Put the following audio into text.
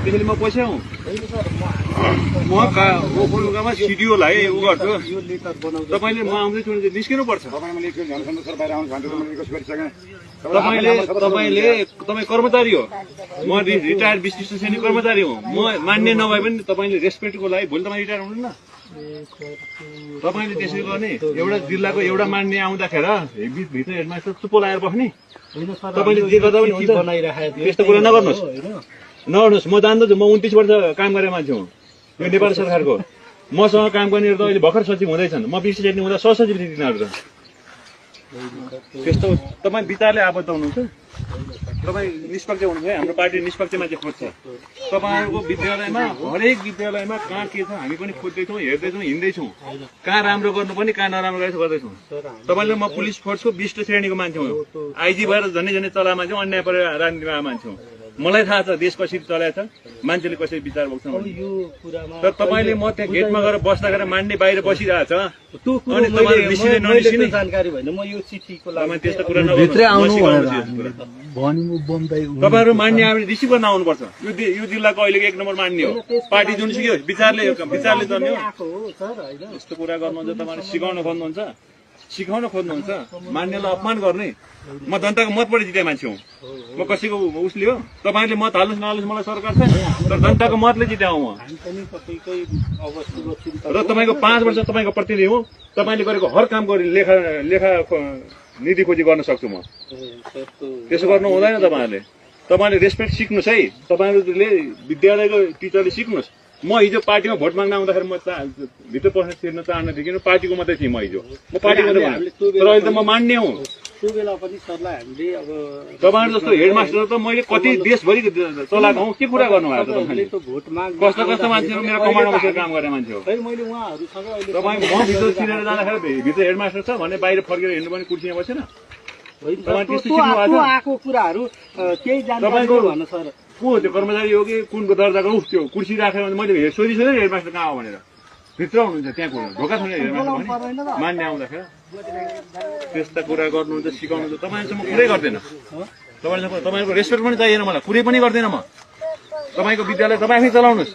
त्यसैले म पैसा हुँ म ओखलढुङ्गामा सिडिओलाई उ गर्छु तपाईँले म आउँदैछु भने निस्किनु पर्छ तपाईँ कर्मचारी हो म रिटायर्ड विशिष्ट श्रेणी कर्मचारी हो म मान्ने नभए पनि तपाईँले रेस्पेक्टको लागि भोलि तपाईँ रिटायर हुनुहुन्न तपाईँले त्यसै गर्ने एउटा जिल्लाको एउटा मान्ने आउँदाखेरि भित्र हेडमास्टर चुप्पो लगाएर बस्ने तपाईँले जे गर्दा पनि त्यस्तो कुरा नगर्नुहोस् नगर्नुहोस् म जान्दछु म 29 वर्ष काम गरेर मान्छे हुँ यो नेपाल सरकारको मसँग काम गर्नेहरू त अहिले भर्खर सचिव हुँदैछन् म विशिष्ट श्रेणी हुँदा सहसचिव तिनीहरू त त्यस्तो तपाईँ विचारले आबद्ध हुनुहुन्छ तपाईँ निष्पक्ष हुनुहुन्छ है हाम्रो पार्टी निष्पक्ष मान्छे खोज्छ तपाईँहरूको विद्यालयमा हरेक विद्यालयमा कहाँ के छ हामी पनि खोज्दैछौँ हेर्दैछौँ हिँड्दैछौँ कहाँ राम्रो गर्नुपर्ने कहाँ नराम्रो गर्दैछौँ तपाईँले म पुलिस फोर्सको विशिष्ट श्रेणीको मान्छे हुँ आइजी भएर झन्डै झन्डै चला मान्छे अन्याय परेर राजनीतिमा मान्छे हुँ मलाई थाहा छ देश कसरी चलाएको छ मान्छेले कसरी विचार बोक्छन् तर तपाईँले म त्यहाँ गेटमा गएर बस्दाखेरि मान्ने बाहिर बसिरहेछ अनि तपाईँले निस्किने ननिस्किने जानकारी भएन म यो चिठीको लागि त्यस्तो कुरा तपाईँहरू मान्ने आएर रिसिभ गर्न आउनुपर्छ यो जिल्लाको अहिलेको 1 नम्बर मान्ने हो पार्टी जुन सिक्यो विचारले चल्ने हो यस्तो कुरा गर्नुहुन्छ तपाईँले सिकाउन खोज्नुहुन्छ मान्नेलाई अपमान गर्ने म जनताको मतबाट जिते मान्छे हुँ म कसैको उसले हो तपाईँले मत हाल्नुहोस् नहाल्नुहोस् मलाई सरकार छैन तर जनताको मतले जिताउँ म र तपाईँको 5 वर्ष तपाईँको प्रतिनिधि हुँ तपाईँले गरेको हर काम गरी लेखा नीति खोजी गर्न सक्छु म त्यसो गर्नु हुँदैन तपाईँले रेस्पेक्ट सिक्नुहोस् है तपाईँहरूले विद्यालयको टिचरले सिक्नुहोस् म हिजो पार्टीमा भोट माग्न आउँदाखेरि म भित्र पस्न छिर्न चाहन्न थिएँ किन पार्टीको मात्रै थिएँ म हिजो म पार्टीको तर अहिले त म मान्ने हुँ तपाईँहरू जस्तो हेडमास्टर त मैले कति देशभरि चलाएको हुँ के कुरा गर्नुभएको कस्तो मान्छेहरू मेरो कमान्डमा बसेर काम गर्ने मान्छे हो तपाईँ म भित्र छिरेर जाँदाखेरि भित्र हेडमास्टर छ भने बाहिर फर्केर हिँड्नु पनि कुर्सीमा बसेन को त्यो कर्मचारी हो कि कुनको दर्जाको त्यो कुर्सी राखेर मैले सोधिसोधेँ हेडमास्टर कहाँ हो भनेर भित्र हुनुहुन्छ त्यहाँ ढोका छैन हेडमास्टर मान्ने आउँदाखेरि त्यस्ता कुरा गर्नुहुन्छ सिकाउनुहुन्छ तपाईँसँग कुरै गर्दैन तपाईँको रेस्पेक्ट पनि चाहिएन मलाई कुरै पनि गर्दैन म तपाईँको विद्यालय तपाईँ आफै चलाउनुहोस्